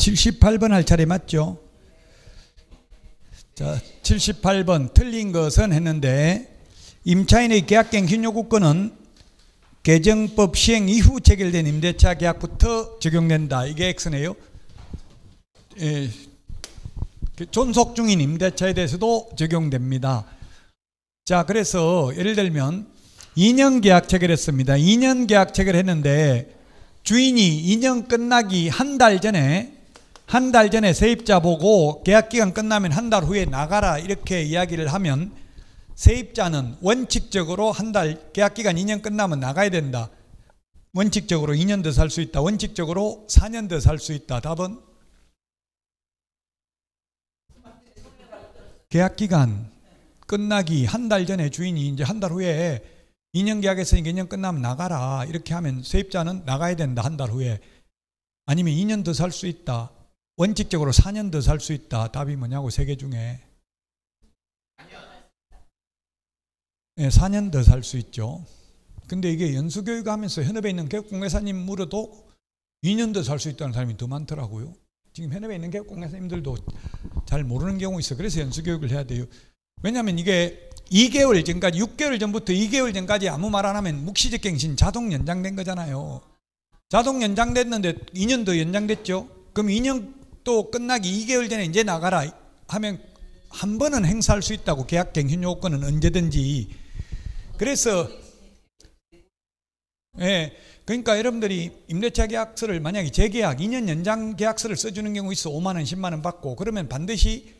78번 할 차례 맞죠? 자, 78번 틀린 것은 했는데 임차인의 계약갱신 요구권은 개정법 시행 이후 체결된 임대차 계약부터 적용된다. 이게 X네요. 예, 존속 중인 임대차에 대해서도 적용됩니다. 자, 그래서 예를 들면 2년 계약 체결했습니다. 2년 계약 체결했는데 주인이 2년 끝나기 한 달 전에 세입자 보고 계약기간 끝나면 한 달 후에 나가라 이렇게 이야기를 하면 세입자는 원칙적으로 한 달 계약기간 2년 끝나면 나가야 된다. 원칙적으로 2년 더 살 수 있다. 원칙적으로 4년 더 살 수 있다. 답은? 계약기간 끝나기 한 달 전에 주인이 이제 한 달 후에 2년 계약했으니까 2년 끝나면 나가라 이렇게 하면 세입자는 나가야 된다. 한 달 후에. 아니면 2년 더 살 수 있다. 원칙적으로 4년 더 살 수 있다. 답이 뭐냐고, 세 개 중에. 네, 4년 더 살 수 있죠. 근데 이게 연수교육 하면서 현업에 있는 개업공개사님 물어도 2년 더 살 수 있다는 사람이 더 많더라고요. 지금 현업에 있는 개업공개사님들도 잘 모르는 경우 있어. 그래서 연수교육을 해야 돼요. 왜냐하면 이게 2개월 전까지, 6개월 전부터 2개월 전까지 아무 말 안 하면 묵시적 갱신 자동 연장된 거잖아요. 자동 연장됐는데 2년 더 연장됐죠. 그럼 2년 또 끝나기 2개월 전에 이제 나가라 하면 한 번은 행사할 수 있다고. 계약 갱신 요건은 언제든지. 그래서 예, 그러니까 여러분들이 임대차 계약서를 만약에 재계약 2년 연장 계약서를 써주는 경우 있어. 5만 원 10만 원 받고. 그러면 반드시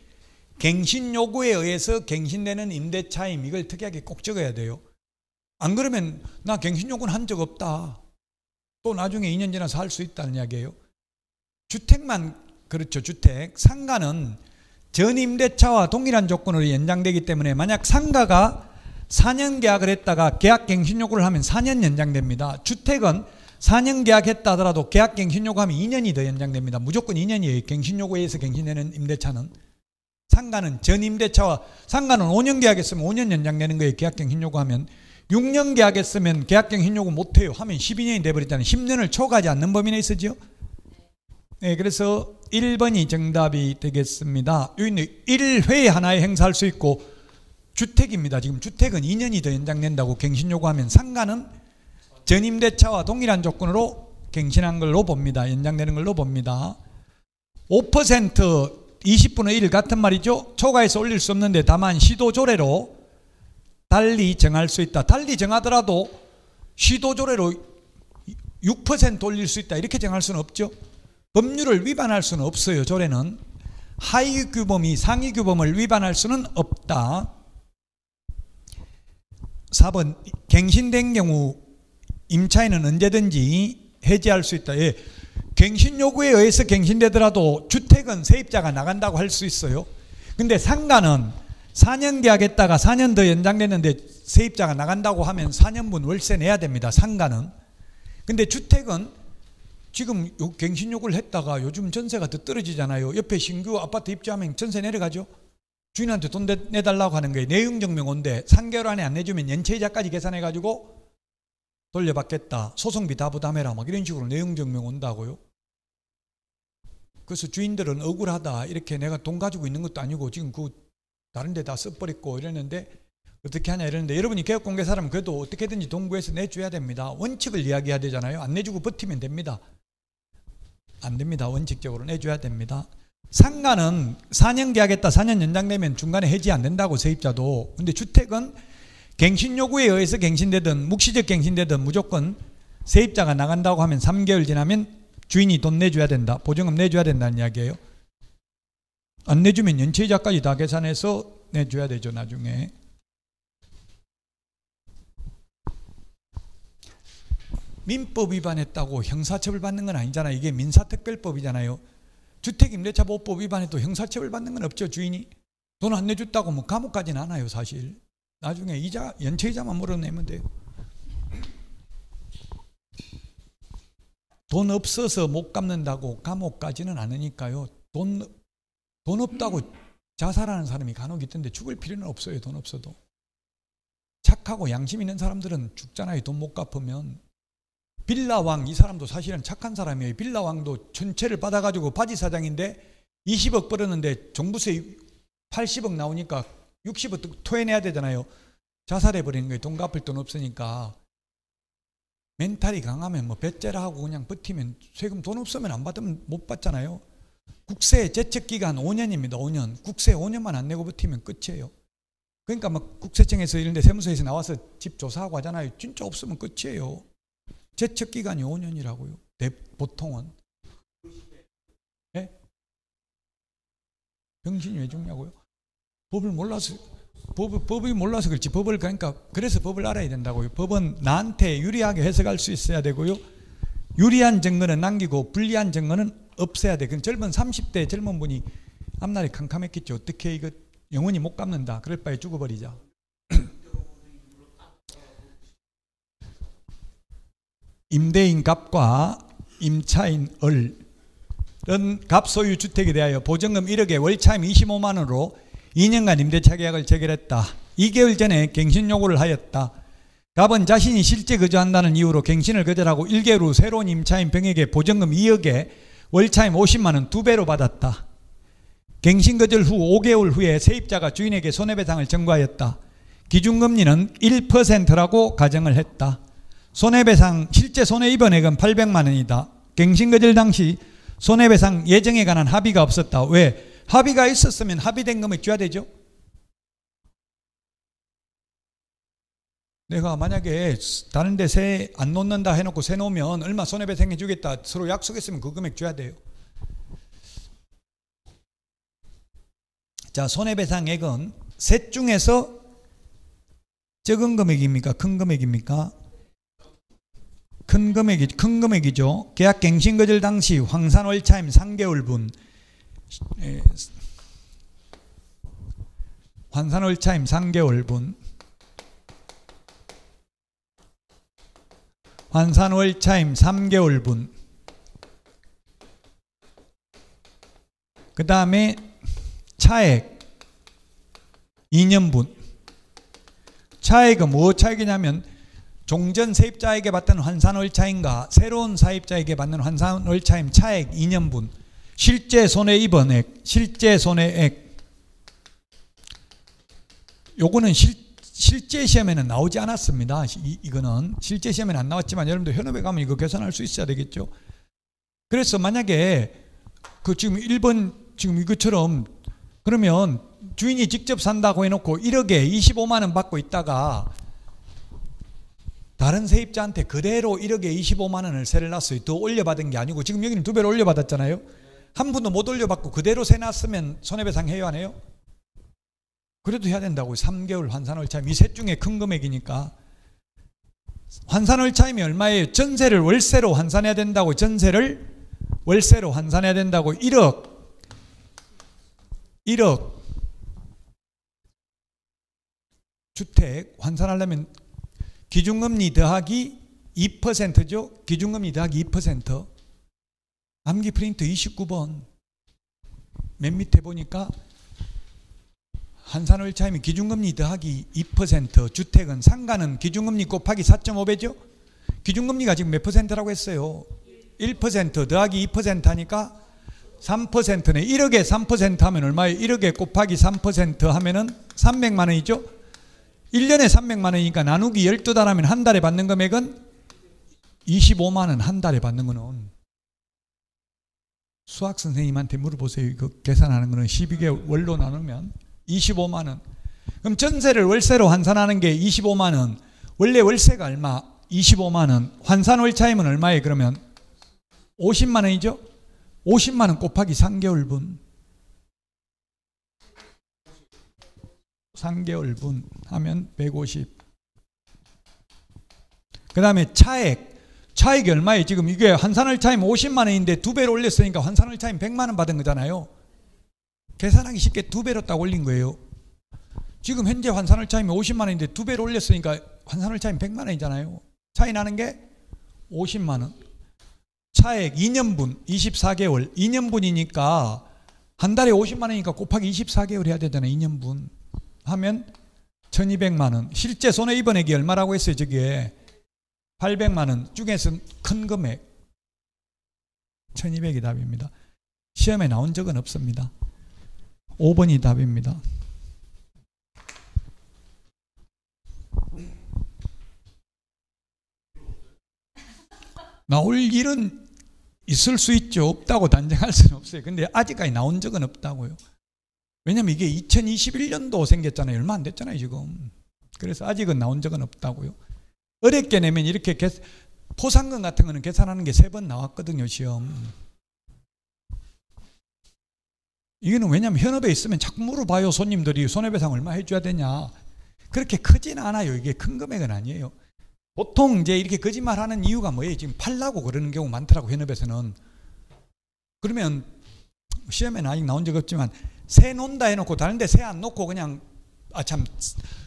갱신 요구에 의해서 갱신되는 임대차임, 이걸 특이하게 꼭 적어야 돼요. 안 그러면 나 갱신 요구는 한 적 없다. 또 나중에 2년 지나서 할 수 있다는 이야기예요. 주택만 그렇죠. 주택. 상가는 전임대차와 동일한 조건으로 연장되기 때문에 만약 상가가 4년 계약을 했다가 계약 갱신 요구를 하면 4년 연장됩니다. 주택은 4년 계약했다 하더라도 계약 갱신 요구하면 2년이 더 연장됩니다. 무조건 2년이에요. 갱신 요구에 의해서 갱신되는 임대차는. 상가는 전임대차와, 상가는 5년 계약했으면 5년 연장되는 거예요. 계약갱신 요구하면. 6년 계약했으면 계약갱신 요구 못해요 하면 12년이 돼버렸잖아요. 10년을 초과하지 않는 범위 내에 쓰죠. 네, 그래서 1번이 정답이 되겠습니다. 여기는 1회에 하나에 행사할 수 있고, 주택입니다. 지금 주택은 2년이 더 연장된다고 갱신 요구하면, 상가는 전임대차와 동일한 조건으로 갱신한 걸로 봅니다. 연장되는 걸로 봅니다. 5% 20분의 1 같은 말이죠. 초과해서 올릴 수 없는데 다만 시도 조례로 달리 정할 수 있다. 달리 정하더라도 시도 조례로 6% 올릴 수 있다. 이렇게 정할 수는 없죠. 법률을 위반할 수는 없어요. 조례는. 하위 규범이 상위 규범을 위반할 수는 없다. 4번 갱신된 경우 임차인은 언제든지 해지할 수 있다. 예. 갱신 요구에 의해서 갱신되더라도 주택은 세입자가 나간다고 할 수 있어요. 근데 상가는 4년 계약했다가 4년 더 연장됐는데 세입자가 나간다고 하면 4년분 월세 내야 됩니다. 상가는. 근데 주택은 지금 갱신 요구를 했다가 요즘 전세가 더 떨어지잖아요. 옆에 신규 아파트 입주하면 전세 내려가죠. 주인한테 돈 내달라고 하는 거예요. 내용증명 온대. 3개월 안에 안 내주면 연체이자까지 계산해가지고 돌려받겠다. 소송비 다 부담해라. 막 이런 식으로 내용증명 온다고요. 그래서 주인들은 억울하다. 이렇게 내가 돈 가지고 있는 것도 아니고 지금 그 다른 데 다 써버렸고 이랬는데 어떻게 하냐 이러는데, 여러분이 개업공개사라면 그래도 어떻게든지 돈 구해서 내줘야 됩니다. 원칙을 이야기해야 되잖아요. 안 내주고 버티면 됩니다. 안 됩니다. 원칙적으로 내줘야 됩니다. 상가는 4년 계약했다 4년 연장되면 중간에 해지 안 된다고, 세입자도. 근데 주택은 갱신 요구에 의해서 갱신되든 묵시적 갱신되든 무조건 세입자가 나간다고 하면 3개월 지나면 주인이 돈 내줘야 된다. 보증금 내줘야 된다는 이야기예요. 안 내주면 연체이자까지 다 계산해서 내줘야 되죠. 나중에. 민법 위반했다고 형사처벌 받는 건 아니잖아요. 이게 민사특별법이잖아요. 주택임대차보호법 위반해도 형사처벌 받는 건 없죠. 주인이 돈 안 내줬다고 뭐 감옥 가진 않아요. 사실 나중에 이자 연체이자만 물어내면 돼요. 돈 없어서 못 갚는다고 감옥 가지는 않으니까요. 돈 없다고 자살하는 사람이 간혹 있던데 죽을 필요는 없어요. 돈 없어도. 착하고 양심 있는 사람들은 죽잖아요. 돈 못 갚으면. 빌라왕, 이 사람도 사실은 착한 사람이에요. 빌라왕도 전체를 받아가지고 바지 사장인데 20억 벌었는데 종부세 80억 나오니까 60억 토해내야 되잖아요. 자살해버리는 거예요. 돈 갚을 돈 없으니까. 멘탈이 강하면 뭐 배째라 하고 그냥 버티면, 세금 돈 없으면 안 받으면 못 받잖아요. 국세 제척기간 5년입니다. 5년. 국세 5년만 안 내고 버티면 끝이에요. 그러니까 막 국세청에서 이런 데 세무서에서 나와서 집 조사하고 하잖아요. 진짜 없으면 끝이에요. 제척기간이 5년이라고요. 보통은. 네? 병신이 왜 죽냐고요? 법을 몰라서, 법이 몰라서 그렇지. 법을, 그러니까 그래서 법을 알아야 된다고요. 법은 나한테 유리하게 해석할 수 있어야 되고요. 유리한 증거는 남기고 불리한 증거는 없애야 돼. 그 젊은 30대 젊은 분이 앞날이 캄캄했겠죠. 어떻게 이거 영원히 못 갚는다. 그럴 바에 죽어버리자. 임대인 갑과 임차인 을은 갑소유 주택에 대하여 보증금 1억에 월차임 25만 원으로 2년간 임대차 계약을 체결했다. 2개월 전에 갱신 요구를 하였다. 갑은 자신이 실제 거주한다는 이유로 갱신을 거절하고 1개월 후 새로운 임차인 병에게 보증금 2억에 월차임 50만 원 2배로 받았다. 갱신 거절 후 5개월 후에 세입자가 주인에게 손해배상을 청구하였다. 기준금리는 1%라고 가정을 했다. 손해배상 실제 손해입은액은 800만 원이다. 갱신 거절 당시 손해배상 예정에 관한 합의가 없었다. 왜? 합의가 있었으면 합의된 금액 줘야 되죠. 내가 만약에 다른 데 세 안 놓는다 해놓고 세 놓으면 얼마 손해배상 해주겠다 서로 약속했으면 그 금액 줘야 돼요. 자, 손해배상액은 셋 중에서 적은 금액입니까? 큰 금액입니까? 큰 금액이죠. 계약 갱신 거절 당시 황산 월차임 3개월분, 환산 월차임 3개월분, 환산 월차임 3개월분, 그 다음에 차액 2년분. 차액은 뭐 차액이냐면 종전 세입자에게 받던 환산월차임과 새로운 사입자에게 받는 환산월차임 차액 2년분, 실제 손해입은액, 실제 손해액. 요거는 실제 시험에는 나오지 않았습니다. 이거는 실제 시험에는 안 나왔지만 여러분들 현업에 가면 이거 계산할 수 있어야 되겠죠. 그래서 만약에 그 지금 1번 지금 이것처럼 그러면 주인이 직접 산다고 해놓고 1억에 25만 원 받고 있다가 다른 세입자한테 그대로 1억에 25만 원을 세를 놨어요. 더 올려받은 게 아니고 지금 여기는 2배로 올려받았잖아요. 한 푼도 못 올려받고 그대로 세 놨으면 손해배상 해요, 안 해요? 그래도 해야 된다고요. 3개월 환산월차임. 이 셋 중에 큰 금액이니까. 환산월차임이 얼마예요? 전세를 월세로 환산해야 된다고. 전세를 월세로 환산해야 된다고. 1억 주택 환산하려면 기준금리 더하기 2%죠. 기준금리 더하기 2%. 암기 프린트 29번. 맨 밑에 보니까 환산월차임이 기준금리 더하기 2%, 주택은 상가는 기준금리 곱하기 4.5배죠. 기준금리가 지금 몇 %라고 했어요? 1% 더하기 2% 하니까 3%네. 1억에 3% 하면 얼마예요? 1억에 곱하기 3% 하면은 300만 원이죠. 1년에 300만 원이니까 나누기 12달 하면 한 달에 받는 금액은 25만 원. 한 달에 받는 거는 수학 선생님한테 물어보세요. 이거 계산하는 거는 12개월 월로 나누면 25만 원. 그럼 전세를 월세로 환산하는 게 25만 원. 원래 월세가 얼마? 25만 원. 환산 월차임은 얼마예요? 그러면 50만 원이죠. 50만 원 곱하기 3개월분. 3개월분 하면 150. 그 다음에 차액이 얼마예요? 지금 이게 환산월차임 50만 원인데 2배로 올렸으니까 환산월차임 100만 원 받은 거잖아요. 계산하기 쉽게 2배로 딱 올린 거예요. 지금 현재 환산월차임이 50만 원인데 2배로 올렸으니까 환산월차임 100만 원이잖아요. 차이 나는 게 50만 원. 차액 2년분 24개월. 2년분이니까 한 달에 50만 원이니까 곱하기 24개월 해야 되잖아요. 2년분 하면 1200만 원. 실제 손해입은액이 얼마라고 했어요? 저기에 800만 원 중에서 큰 금액 1200이 답입니다. 시험에 나온 적은 없습니다. 5번이 답입니다. 나올 일은 있을 수 있죠. 없다고 단정할 수는 없어요. 근데 아직까지 나온 적은 없다고요. 왜냐면 이게 2021년도 생겼잖아요. 얼마 안 됐잖아요 지금. 그래서 아직은 나온 적은 없다고요. 어렵게 내면 이렇게 포상금 같은 거는 계산하는 게 3번 나왔거든요 시험. 이거는 왜냐면 현업에 있으면 자꾸 물어봐요. 손님들이 손해배상 얼마 해줘야 되냐. 그렇게 크지는 않아요. 이게 큰 금액은 아니에요. 보통 이제 이렇게 거짓말하는 이유가 뭐예요? 지금 팔라고 그러는 경우 많더라고 현업에서는. 그러면 시험에는 아직 나온 적 없지만 새 논다 해놓고 다른 데 새 안 놓고 그냥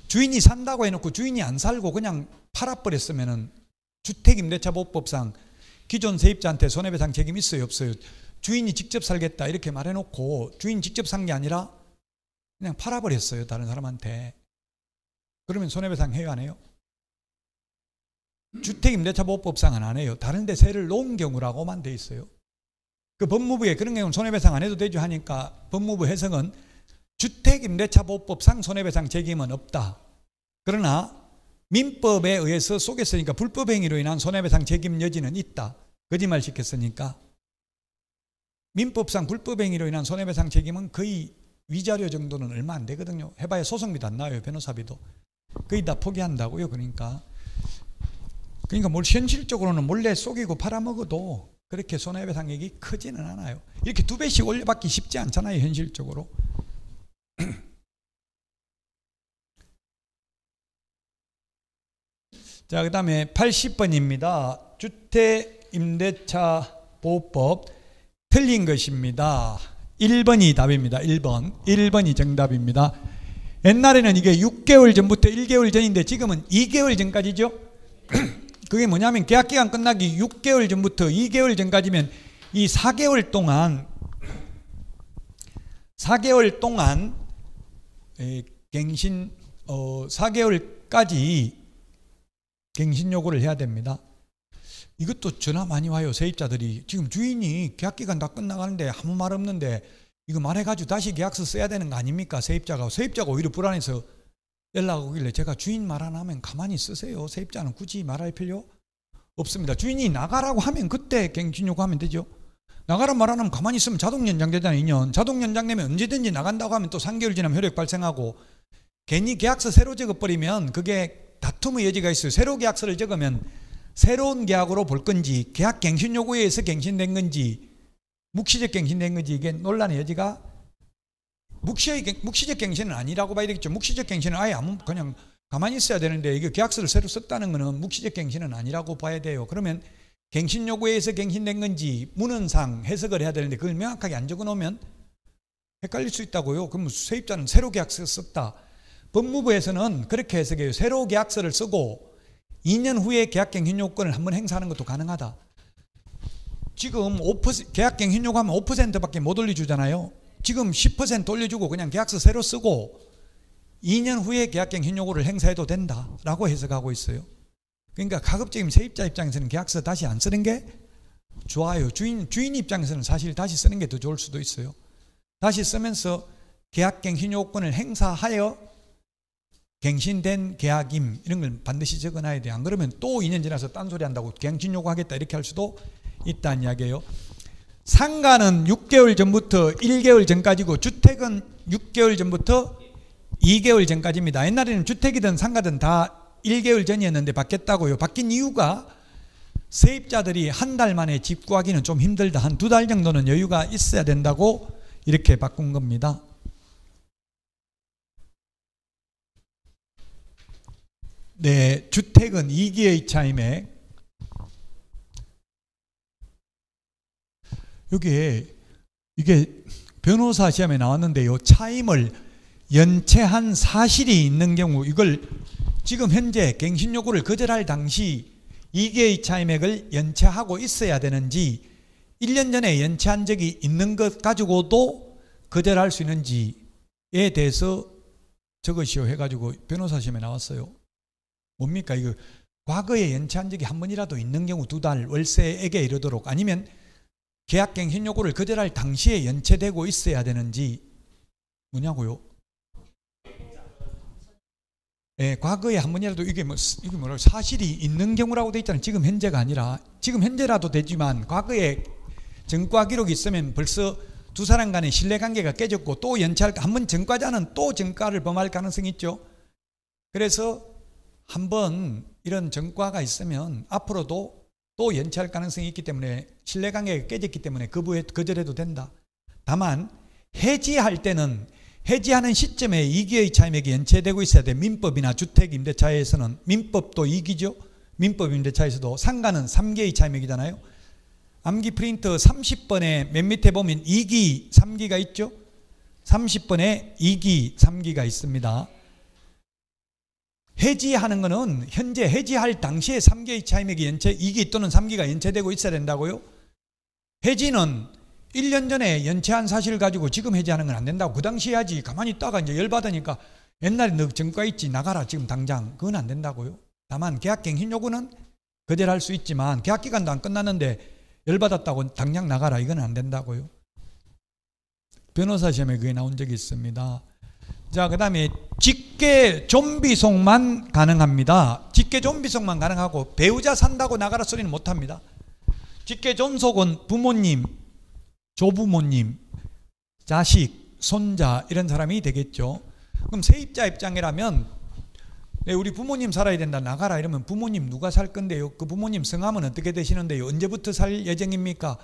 주인이 산다고 해놓고 주인이 안 살고 그냥 팔아버렸으면은 주택임대차보호법상 기존 세입자한테 손해배상 책임 있어요 없어요? 주인이 직접 살겠다 이렇게 말해놓고 주인 직접 산 게 아니라 그냥 팔아버렸어요 다른 사람한테. 그러면 손해배상 해요 안 해요? 주택임대차보호법상은 안 해요. 다른 데 세를 놓은 경우라고만 돼 있어요. 그 법무부에 그런 경우는 손해배상 안 해도 되죠 하니까 법무부 해석은 주택임대차보호법상 손해배상 책임은 없다. 그러나 민법에 의해서 속였으니까 불법행위로 인한 손해배상 책임 여지는 있다. 거짓말 시켰으니까. 민법상 불법행위로 인한 손해배상 책임은 거의 위자료 정도는 얼마 안 되거든요. 해봐야 소송비도 안 나와요. 변호사비도. 거의 다 포기한다고요. 그러니까 뭘 현실적으로는 몰래 속이고 팔아먹어도 그렇게 손해배상액이 크지는 않아요. 이렇게 2배씩 올려받기 쉽지 않잖아요 현실적으로. 자, 그 다음에 80번입니다. 주택임대차보호법 틀린 것입니다. 1번이 답입니다. 1번이 정답입니다. 옛날에는 이게 6개월 전부터 1개월 전인데 지금은 2개월 전까지죠. 그게 뭐냐면 계약기간 끝나기 6개월 전부터 2개월 전까지면 이 4개월 동안 갱신 4개월까지 갱신 요구를 해야 됩니다. 이것도 전화 많이 와요. 세입자들이 지금 주인이 계약기간 다 끝나가는데 아무 말 없는데 이거 말해가지고 다시 계약서 써야 되는 거 아닙니까? 세입자가 오히려 불안해서 연락 오길래 제가 주인 말 안 하면 가만히 쓰세요. 세입자는 굳이 말할 필요 없습니다. 주인이 나가라고 하면 그때 갱신 요구하면 되죠. 나가라 말 안 하면 가만히 있으면 자동 연장되잖아요. 2년. 자동 연장되면 언제든지 나간다고 하면 또 3개월 지나면 효력 발생하고 괜히 계약서 새로 적어버리면 그게 다툼의 여지가 있어요. 새로 계약서를 적으면 새로운 계약으로 볼 건지 계약 갱신 요구에 의해서 갱신된 건지 묵시적 갱신된 건지 이게 논란의 여지가 묵시적 갱신은 아니라고 봐야 되겠죠. 묵시적 갱신은 아예 그냥 가만히 있어야 되는데 이게 계약서를 새로 썼다는 것은 묵시적 갱신은 아니라고 봐야 돼요. 그러면 갱신 요구에 의해서 갱신된 건지 문헌상 해석을 해야 되는데 그걸 명확하게 안 적어놓으면 헷갈릴 수 있다고요. 그럼 세입자는 새로 계약서 썼다. 법무부에서는 그렇게 해석해요. 새로 계약서를 쓰고 2년 후에 계약갱신 요건을 한번 행사하는 것도 가능하다. 지금 5% 계약갱신 요구하면 5%밖에 못 올려주잖아요. 지금 10% 올려주고 그냥 계약서 새로 쓰고 2년 후에 계약갱신 요구를 행사해도 된다라고 해석하고 있어요. 그러니까 가급적이면 세입자 입장에서는 계약서 다시 안 쓰는 게 좋아요. 주인 입장에서는 사실 다시 쓰는 게 더 좋을 수도 있어요. 다시 쓰면서 계약갱신 요건을 행사하여 갱신된 계약임 이런 걸 반드시 적어놔야 돼요. 안 그러면 또 2년 지나서 딴소리 한다고 갱신 요구하겠다 이렇게 할 수도 있다는 이야기예요. 상가는 6개월 전부터 1개월 전까지고 주택은 6개월 전부터 2개월 전까지입니다. 옛날에는 주택이든 상가든 다 1개월 전이었는데 바뀌었다고요. 바뀐 이유가 세입자들이 한 달 만에 집 구하기는 좀 힘들다. 한 2달 정도는 여유가 있어야 된다고 이렇게 바꾼 겁니다. 네, 주택은 2기의 차임액. 이게 변호사 시험에 나왔는데요. 차임을 연체한 사실이 있는 경우 이걸 지금 현재 갱신 요구를 거절할 당시 2개의 차임액을 연체하고 있어야 되는지 1년 전에 연체한 적이 있는 것 가지고도 거절할 수 있는지에 대해서 적으시오 해가지고 변호사 시험에 나왔어요. 뭡니까? 이거 과거에 연체한 적이 한 번이라도 있는 경우 2달 월세에게 이르도록, 아니면 계약갱신 요구를 거절할 당시에 연체되고 있어야 되는지 뭐냐고요? 예, 과거에 한 번이라도 이게 뭐라고 사실이 있는 경우라고 돼 있잖아요. 지금 현재가 아니라, 지금 현재라도 되지만 과거에 전과 기록이 있으면 벌써 두 사람 간의 신뢰관계가 깨졌고 또 연체할, 한번 전과자는 또 전과를 범할 가능성이 있죠. 그래서 한번 이런 전과가 있으면 앞으로도 또 연체할 가능성이 있기 때문에, 신뢰관계가 깨졌기 때문에 거절해도 된다. 다만 해지할 때는 해지하는 시점에 이기의 차임액이 연체되고 있어야 돼. 민법이나 주택임대차에서는, 민법도 이기죠. 민법임대차에서도 상가는 3개의 차임액이잖아요. 암기 프린터 30번에 맨 밑에 보면 2기, 3기가 있죠. 30번에 2기, 3기가 있습니다. 해지하는 거는 현재 해지할 당시에 3개의 차임액이 2기 또는 3기가 연체되고 있어야 된다고요. 해지는 1년 전에 연체한 사실을 가지고 지금 해지하는 건 안 된다고. 그 당시 해야지. 가만히 있다가 이제 열받으니까 옛날에 너 전과 있지, 나가라 지금 당장. 그건 안 된다고요. 다만 계약갱신 요구는 거절할 수 있지만 계약기간도 안 끝났는데 열받았다고 당장 나가라, 이건 안 된다고요. 변호사 시험에 그게 나온 적이 있습니다. 자, 그 다음에 직계 좀비속만 가능합니다. 직계 좀비속만 가능하고 배우자 산다고 나가라 소리는 못합니다. 직계 존속은 부모님, 조부모님, 자식, 손자 이런 사람이 되겠죠. 그럼 세입자 입장이라면 우리 부모님 살아야 된다, 나가라 이러면 부모님 누가 살 건데요? 그 부모님 성함은 어떻게 되시는데요? 언제부터 살 예정입니까?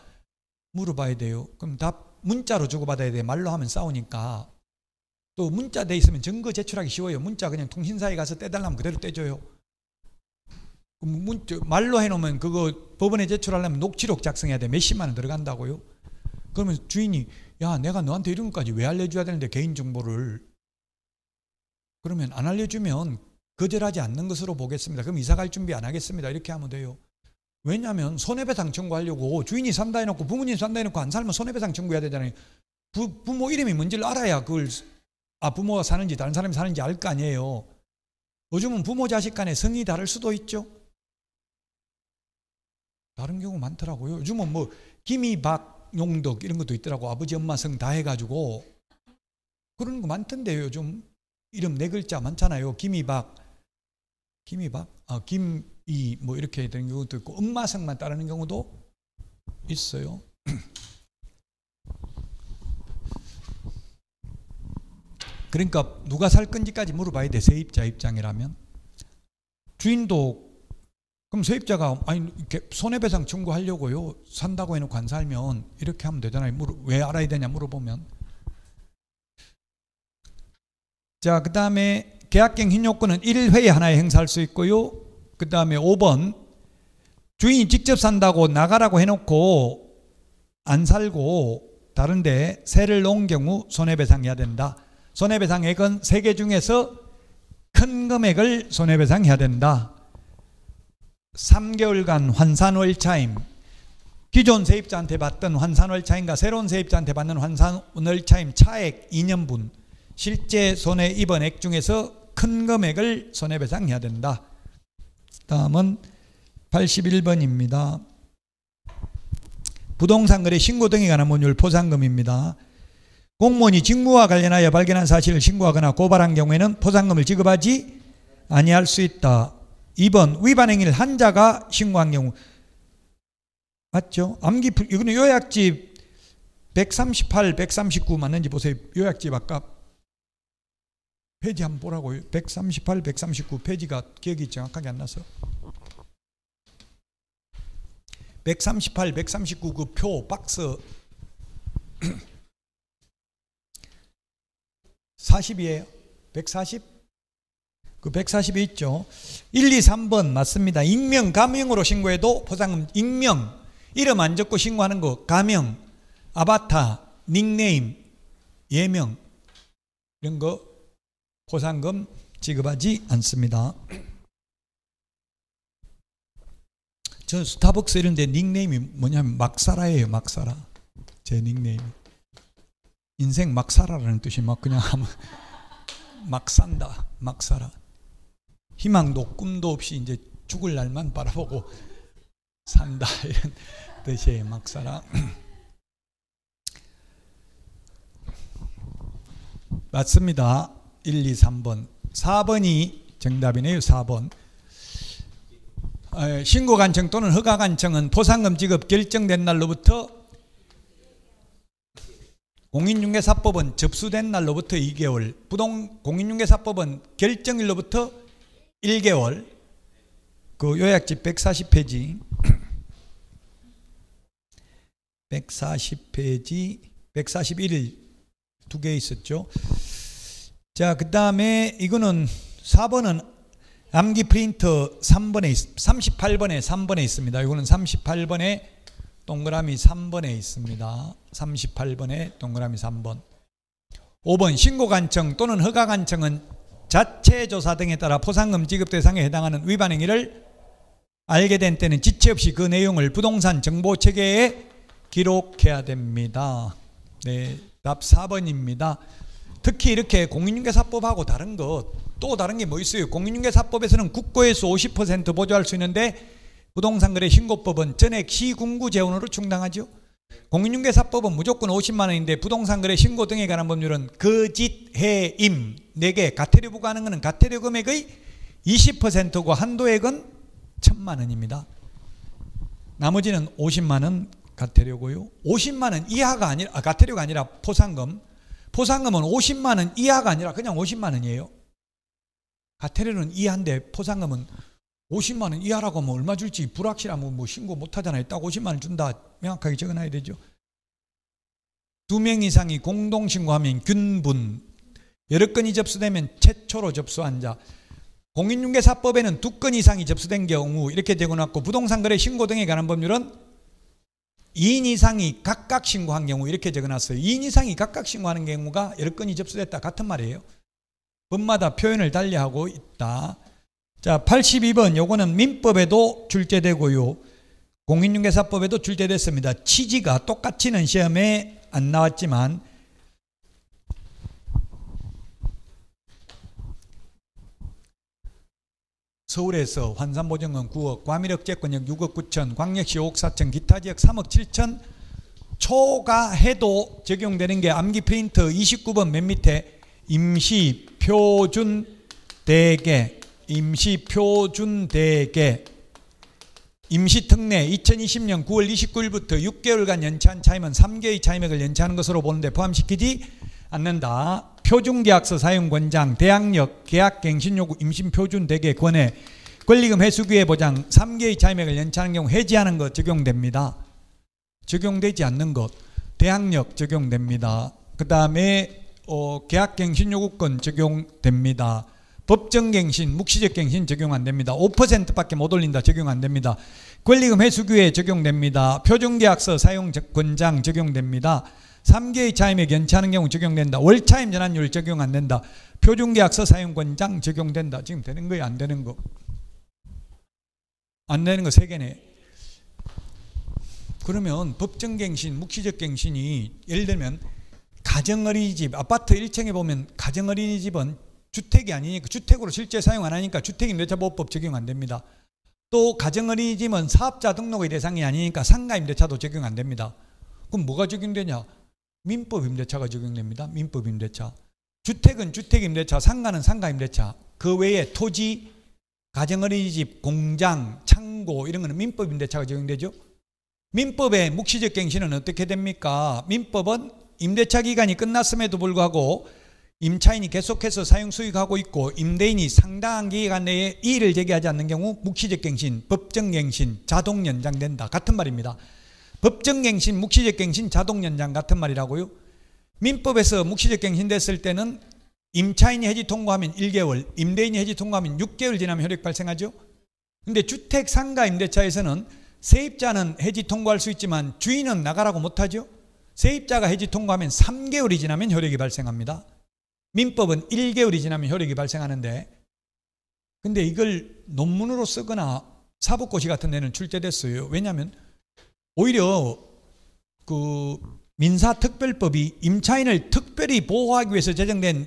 물어봐야 돼요. 그럼 답 문자로 주고받아야 돼요. 말로 하면 싸우니까. 또 문자 돼 있으면 증거 제출하기 쉬워요. 문자 그냥 통신사에 가서 떼달라면 그대로 떼줘요. 말로 해놓으면 그거 법원에 제출하려면 녹취록 작성해야 돼. 몇십만 원 들어간다고요. 그러면 주인이 야, 내가 너한테 이런 것까지 왜 알려줘야 되는데, 개인정보를. 그러면 안 알려주면 거절하지 않는 것으로 보겠습니다. 그럼 이사 갈 준비 안 하겠습니다. 이렇게 하면 돼요. 왜냐하면 손해배상 청구하려고, 주인이 산다 해놓고 부모님 산다 해놓고 안 살면 손해배상 청구해야 되잖아요. 부모 이름이 뭔지를 알아야 그걸, 부모가 사는지 다른 사람이 사는지 알 거 아니에요. 요즘은 부모 자식 간에 성이 다를 수도 있죠. 다른 경우 많더라고요. 요즘은 뭐 김이박 용덕 이런 것도 있더라고. 아버지 엄마 성 다 해가지고 그런 거 많던데요. 요즘 이름 4글자 많잖아요. 김이박, 김이 뭐 이렇게 되는 경우도 있고, 엄마 성만 따르는 경우도 있어요. 그러니까 누가 살 건지까지 물어봐야 돼. 세입자 입장이라면. 주인도, 그럼 세입자가 아니 이렇게 손해배상 청구하려고요, 산다고 해놓고 안 살면, 이렇게 하면 되잖아요. 왜 알아야 되냐 물어보면. 자, 그 다음에 계약갱신 요건은 1회에 하나에 행사할 수 있고요. 그 다음에 5번 주인이 직접 산다고 나가라고 해놓고 안 살고 다른데 세를 놓은 경우 손해배상해야 된다. 손해배상액은 3개 중에서 큰 금액을 손해배상해야 된다. 3개월간 환산월 차임, 기존 세입자한테 받던 환산월 차임과 새로운 세입자한테 받는 환산월 차임 차액 2년분, 실제 손해 입은 액 중에서 큰 금액을 손해배상해야 된다. 다음은 81번입니다. 부동산 거래 신고 등에 관한 법률 포상금입니다. 공무원이 직무와 관련하여 발견한 사실을 신고하거나 고발한 경우에는 포상금을 지급하지 아니할 수 있다. 2번 위반 행위를 한 자가 신고한 경우. 맞죠? 이거는 요약집 138, 139 맞는지 보세요. 요약집 아까 페이지 한번 보라고요. 138, 139 페이지가 기억이 정확하게 안 나서. 138, 139 그 표 박스 40이에요. 140? 그 140이 있죠. 1, 2, 3번 맞습니다. 익명, 가명으로 신고해도 포상금. 익명, 이름 안 적고 신고하는 거, 가명, 아바타, 닉네임, 예명 이런 거 포상금 지급하지 않습니다. 저 스타벅스 이런 데 닉네임이 뭐냐면 막사라예요. 막사라. 제 닉네임이. 인생 막 살아라는 뜻이 막 그냥 하면 막 산다, 막 살아. 희망도 꿈도 없이 이제 죽을 날만 바라보고 산다 이런 뜻이에요. 막사라. 맞습니다. 1, 2, 3번. 4번이 정답이네요. 4번. 신고관청 또는 허가관청은 포상금 지급 결정된 날로부터 공인중개사법은 접수된 날로부터 2개월, 공인중개사법은 결정일로부터 1개월. 그 요약지 140페이지 140페이지 141일 두 개 있었죠. 자, 그 다음에 이거는 4번은 암기 프린터 38번에 3번에 있습니다. 이거는 38번에 동그라미 3번에 있습니다. 38번에 동그라미 3번. 5번 신고관청 또는 허가관청은 자체조사 등에 따라 포상금 지급 대상에 해당하는 위반 행위를 알게 된 때는 지체 없이 그 내용을 부동산 정보체계에 기록해야 됩니다. 네, 답 4번입니다. 특히 이렇게 공인중개사법하고 다른 것, 또 다른 게 뭐 있어요? 공인중개사법에서는 국고에서 50% 보조할 수 있는데 부동산거래 신고법은 전액 시군구 재원으로 충당하죠. 공인중개사법은 무조건 50만 원인데 부동산거래 신고 등에 관한 법률은 거짓, 해임 4개, 가태료 부과하는 것은 가태료 금액의 20%고 한도액은 1,000만 원입니다. 나머지는 50만 원 가태료고요. 50만 원 이하가 아니라 가태료가 아니라 포상금은 50만 원 이하가 아니라 그냥 50만 원이에요. 가태료는 이하인데 포상금은 50만 원 이하라고 하면 얼마 줄지 불확실하면 뭐 신고 못 하잖아요. 딱 50만 원 준다 명확하게 적어놔야 되죠. 2명 이상이 공동 신고하면 균분, 여러 건이 접수되면 최초로 접수한 자. 공인중개사법에는 2건 이상이 접수된 경우 이렇게 적어놨고 부동산거래 신고 등에 관한 법률은 2인 이상이 각각 신고한 경우 이렇게 적어놨어요. 2인 이상이 각각 신고하는 경우가 여러 건이 접수됐다 같은 말이에요. 법마다 표현을 달리하고 있다. 자, 82번 요거는 민법에도 출제되고요. 공인중개사법에도 출제됐습니다. 취지가 똑같이는 시험에 안 나왔지만 서울에서 환산보증금 9억, 과밀억제권역 6억 9천, 광역시 5억 4천, 기타 지역 3억 7천 초과해도 적용되는 게 암기 프린터 29번 맨 밑에 임시표준대개, 임시표준대개, 임시특례 2020년 9월 29일부터 6개월간 연체한 차임은 3개의 차임액을 연체하는 것으로 보는데 포함시키지 않는다. 표준계약서 사용권장, 대항력, 계약갱신요구, 임신표준대개, 권해, 권리금 회수기회 보장 3개의 차임액을 연체하는 경우 해지하는 것 적용됩니다. 적용되지 않는 것, 대항력 적용됩니다. 그 다음에 계약갱신요구권 적용됩니다. 법정갱신, 묵시적갱신 적용 안 됩니다. 5%밖에 못 올린다 적용 안 됩니다. 권리금 회수기회 적용됩니다. 표준계약서 사용권장 적용됩니다. 3개의 차임액 연체하는 경우 적용된다. 월차임 전환율 적용 안 된다. 표준계약서 사용권장 적용된다. 지금 되는 거예요? 안 되는 거? 안 되는 거 3개네. 그러면 법정갱신, 묵시적갱신이 예를 들면 가정어린이집, 아파트 1층에 보면 가정어린이집은 주택이 아니니까 주택으로 실제 사용 안 하니까 주택임대차보호법 적용 안 됩니다. 또 가정어린이집은 사업자 등록의 대상이 아니니까 상가임대차도 적용 안 됩니다. 그럼 뭐가 적용되냐? 민법임대차가 적용됩니다. 민법임대차. 주택은 주택임대차, 상가는 상가임대차. 그 외에 토지, 가정어린이집, 공장, 창고 이런 거는 민법임대차가 적용되죠. 민법의 묵시적갱신은 어떻게 됩니까? 민법은 임대차 기간이 끝났음에도 불구하고 임차인이 계속해서 사용 수익하고 있고 임대인이 상당한 기간 내에 이의를 제기하지 않는 경우 묵시적갱신, 법정갱신, 자동 연장된다. 같은 말입니다. 법정갱신, 묵시적갱신, 자동연장 같은 말이라고요. 민법에서 묵시적갱신 됐을 때는 임차인이 해지 통고하면 1개월, 임대인이 해지 통고하면 6개월 지나면 효력 발생하죠. 근데 주택 상가 임대차에서는 세입자는 해지 통고할 수 있지만 주인은 나가라고 못하죠. 세입자가 해지 통고하면 3개월이 지나면 효력이 발생합니다. 민법은 1개월이 지나면 효력이 발생하는데 근데 이걸 논문으로 쓰거나 사법고시 같은 데는 출제됐어요. 왜냐하면 오히려 그 민사특별법이 임차인을 특별히 보호하기 위해서 제정된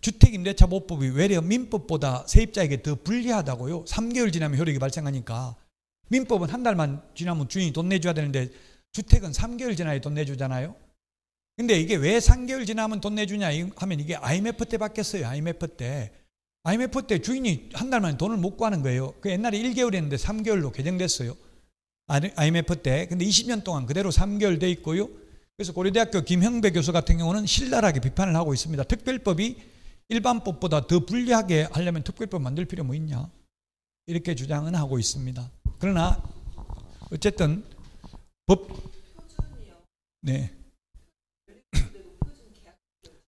주택임대차 보호법이 외려 민법보다 세입자에게 더 불리하다고요. 3개월 지나면 효력이 발생하니까. 민법은 한 달만 지나면 주인이 돈 내줘야 되는데 주택은 3개월 지나야 돈 내주잖아요. 근데 이게 왜 3개월 지나면 돈 내주냐 하면 이게 IMF 때 바뀌었어요. IMF 때 주인이 한 달 만에 돈을 못 구하는 거예요. 그 옛날에 1개월이었는데 3개월로 개정됐어요. IMF 때. 근데 20년 동안 그대로 3개월 돼 있고요. 그래서 고려대학교 김형배 교수 같은 경우는 신랄하게 비판을 하고 있습니다. 특별법이 일반법보다 더 불리하게 하려면 특별법 만들 필요 뭐 있냐, 이렇게 주장은 하고 있습니다. 그러나 어쨌든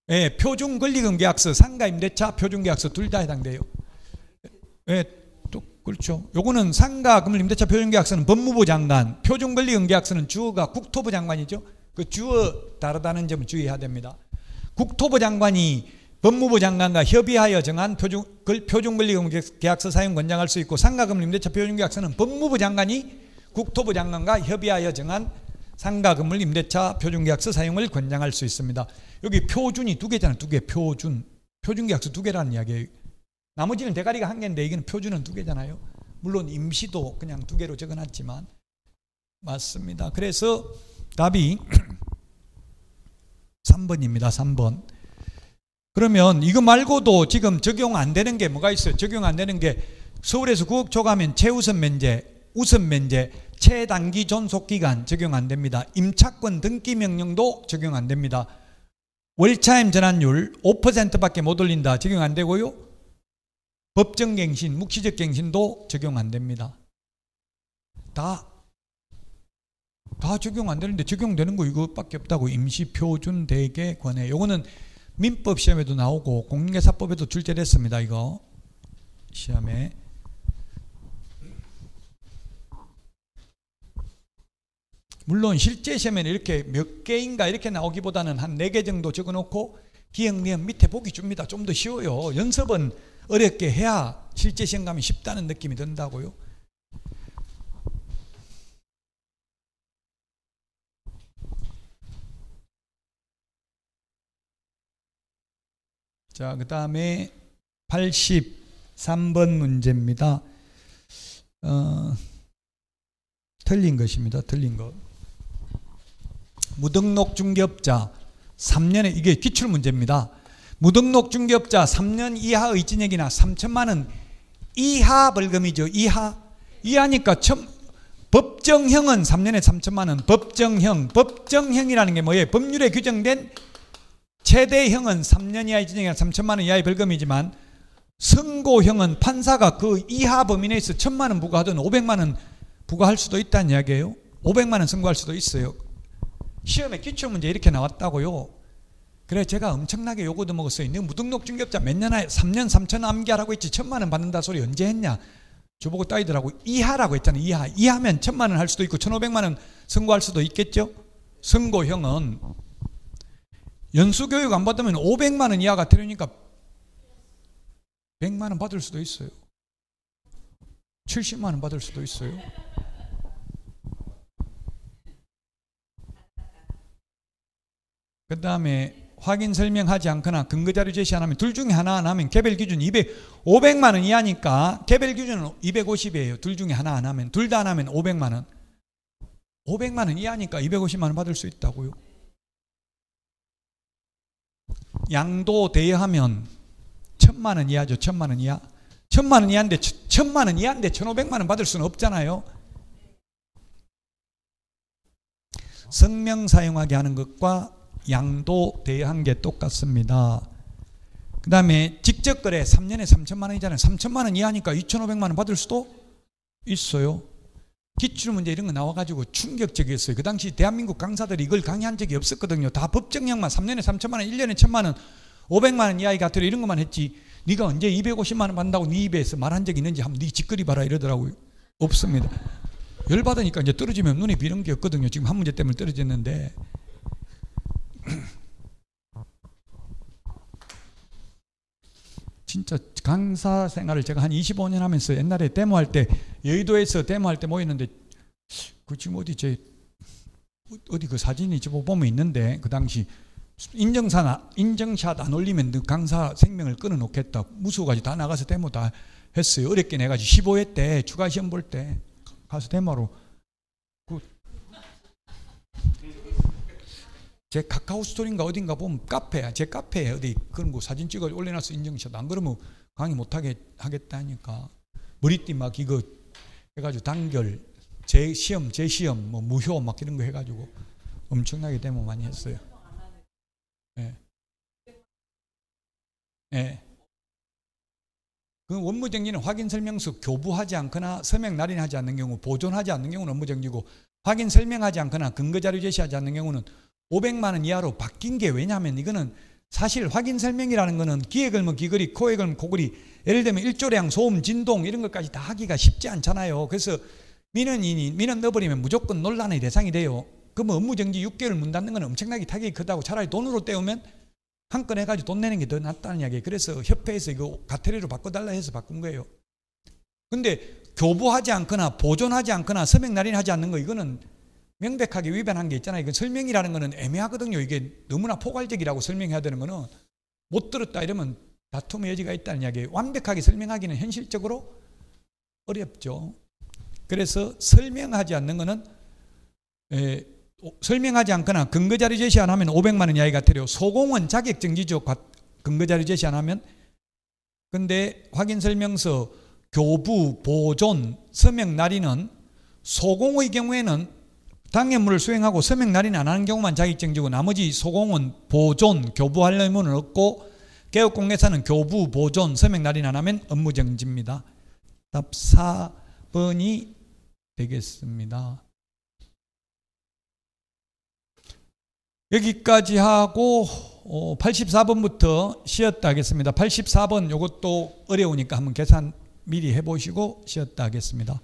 네, 표준 권리금 계약서, 상가 임대차 표준 계약서 둘 다 해당돼요. 네, 또 그렇죠. 요거는 상가 건물 임대차 표준 계약서는 법무부 장관, 표준 권리금 계약서는 주어가 국토부 장관이죠. 그 주어 다르다는 점을 주의해야 됩니다. 국토부 장관이 법무부 장관과 협의하여 정한 표준 권리금 계약서 사용 권장할 수 있고, 상가 건물 임대차 표준 계약서는 법무부 장관이 국토부 장관과 협의하여 정한 상가 건물 임대차 표준 계약서 사용을 권장할 수 있습니다. 여기 표준이 두 개잖아요. 두 개. 표준 계약서 두 개라는 이야기예요. 나머지는 대가리가 한 개인데 이거는 표준은 두 개잖아요. 물론 임시도 그냥 두 개로 적어놨지만 맞습니다. 그래서 답이 3번입니다. 3번. 그러면 이거 말고도 지금 적용 안 되는 게 뭐가 있어요? 적용 안 되는 게 서울에서 9억 초과하면 최우선 면제, 우선 면제, 최단기 존속기간 적용 안 됩니다. 임차권 등기 명령도 적용 안 됩니다. 월차임 전환율 5%밖에 못 올린다. 적용 안 되고요. 법정갱신, 묵시적 갱신도 적용 안 됩니다. 다 적용 안 되는데 적용되는 거 이것밖에 없다고. 임시표준 대개 권해. 요거는 민법 시험에도 나오고 공인중개사법에도 출제됐습니다. 이거 시험에. 물론 실제 시험에는 이렇게 몇 개인가 이렇게 나오기보다는 한 4개 정도 적어놓고 기억, 니은 밑에 보기 줍니다. 좀 더 쉬워요. 연습은 어렵게 해야 실제 시험 가면 쉽다는 느낌이 든다고요. 자, 그 다음에 83번 문제입니다. 틀린 것입니다. 틀린 것. 무등록 중개업자 3년에, 이게 기출문제입니다. 무등록 중개업자 3년 이하의 진역이나 3천만 원 이하 벌금이죠. 이하니까 법정형은 3년에 3천만 원. 법정형이라는 게 뭐예요? 법률에 규정된 최대형은 3년 이하의 진역이나 3천만 원 이하의 벌금이지만, 선고형은 판사가 그 이하 범위 내에서 1,000만 원 부과하든 500만 원 부과할 수도 있다는 이야기예요. 500만 원 선고할 수도 있어요. 시험에 기출문제 이렇게 나왔다고요. 그래 제가 엄청나게 요거도 먹었어요. 너 무등록 중개업자 몇 년 하에 3년 3천 암기하라고 했지 1,000만 원 받는다 소리 언제 했냐. 저보고 따이더라고. 이하라고 했잖아요. 이하면 1,000만 원 할 수도 있고 1,500만 원 선고할 수도 있겠죠. 선고형은 연수교육 안 받으면 500만 원 이하가 되려니까 100만 원 받을 수도 있어요. 70만 원 받을 수도 있어요. 그 다음에 확인 설명하지 않거나 근거자료 제시 안 하면, 둘 중에 하나 안 하면 개별 기준 500만 원 이하니까 개별 기준은 250이에요. 둘 중에 하나 안 하면. 둘 다 안 하면 500만 원. 500만 원 이하니까 250만 원 받을 수 있다고요. 양도 대여하면 1,000만 원 이하죠. 1,000만 원 이하. 1,000만 원 이하인데 1,000만 원 이하인데 1,500만 원 받을 수는 없잖아요. 성명 사용하게 하는 것과 양도 대여한 게 똑같습니다. 그 다음에 직접거래 3년에 3천만 원이잖아요. 3천만 원 이하니까 2,500만 원 받을 수도 있어요. 기출문제 이런 거 나와가지고 충격적이었어요. 그 당시 대한민국 강사들이 이걸 강의한 적이 없었거든요. 다 법정형만 3년에 3천만 원, 1년에 1,000만 원, 500만 원 이하의 가태료 이런 것만 했지, 네가 언제 250만 원 받는다고 네 입에서 말한 적이 있는지 한번 네 짓거리 봐라 이러더라고요. 없습니다. 열받으니까 이제 떨어지면 눈에 비는 게 없거든요. 지금 한 문제 때문에 떨어졌는데. 진짜 강사 생활을 제가 한 25년 하면서 옛날에 데모할 때, 여의도에서 데모할 때 모였는데, 그 지금 어디 그 사진이 보면 있는데, 그 당시 인증샷 안 올리면 너 강사 생명을 끊어놓겠다. 무서워가지고 다 나가서 데모 다 했어요. 어렵게 내가지고 15회 때 추가 시험 볼 때 가서 데모로 제 카카오 스토리인가 어딘가 보면 카페야. 제 카페에 어디 그런 거 사진 찍어 올려놨어. 인증샷. 안 그러면 강의 못하게 하겠다니까. 머리띠 막 이거 해가지고 단결 재시험 뭐 무효 막 이런 거 해가지고 엄청나게 데모 많이 했어요. 예. 예. 그 업무정지는 확인설명서 교부하지 않거나 서명 날인하지 않는 경우, 보존하지 않는 경우는 업무정지고, 확인 설명하지 않거나 근거자료 제시하지 않는 경우는 500만 원 이하로 바뀐 게, 왜냐하면 이거는 사실 확인 설명이라는 거는 귀에 걸면 귀걸이, 코에 걸면 코걸이, 예를 들면 일조량, 소음, 진동 이런 것까지 다 하기가 쉽지 않잖아요. 그래서 민원 넣어버리면 무조건 논란의 대상이 돼요. 그러면 업무정지 6개월 문 닫는 건 엄청나게 타격이 크다고. 차라리 돈으로 때우면 한 건 해가지고 돈 내는 게 더 낫다는 이야기예요. 그래서 협회에서 이거 가태료로 바꿔달라 해서 바꾼 거예요. 근데 교부하지 않거나 보존하지 않거나 서명 날인하지 않는 거, 이거는 명백하게 위반한 게 있잖아요. 이건 설명이라는 거는 애매하거든요. 이게 너무나 포괄적이라고 설명해야 되는 거는 못 들었다 이러면 다툼의 여지가 있다는 이야기예요. 완벽하게 설명하기는 현실적으로 어렵죠. 그래서 설명하지 않는 거는 설명하지 않거나 근거자료 제시 안 하면 500만 원 이하의 가태료. 소공은 자격정지죠. 근거자료 제시 안 하면. 근데 확인설명서, 교부, 보존, 서명 날인은 소공의 경우에는 당해물을 수행하고 서명 날인 안 하는 경우만 자격정지고, 나머지 소공은 보존, 교부할 의무는 없고, 개업공개사는 교부, 보존, 서명 날인 안 하면 업무정지입니다. 답 4번이 되겠습니다. 여기까지 하고 84번부터 쉬었다 하겠습니다. 84번 요것도 어려우니까 한번 계산 미리 해보시고 쉬었다 하겠습니다.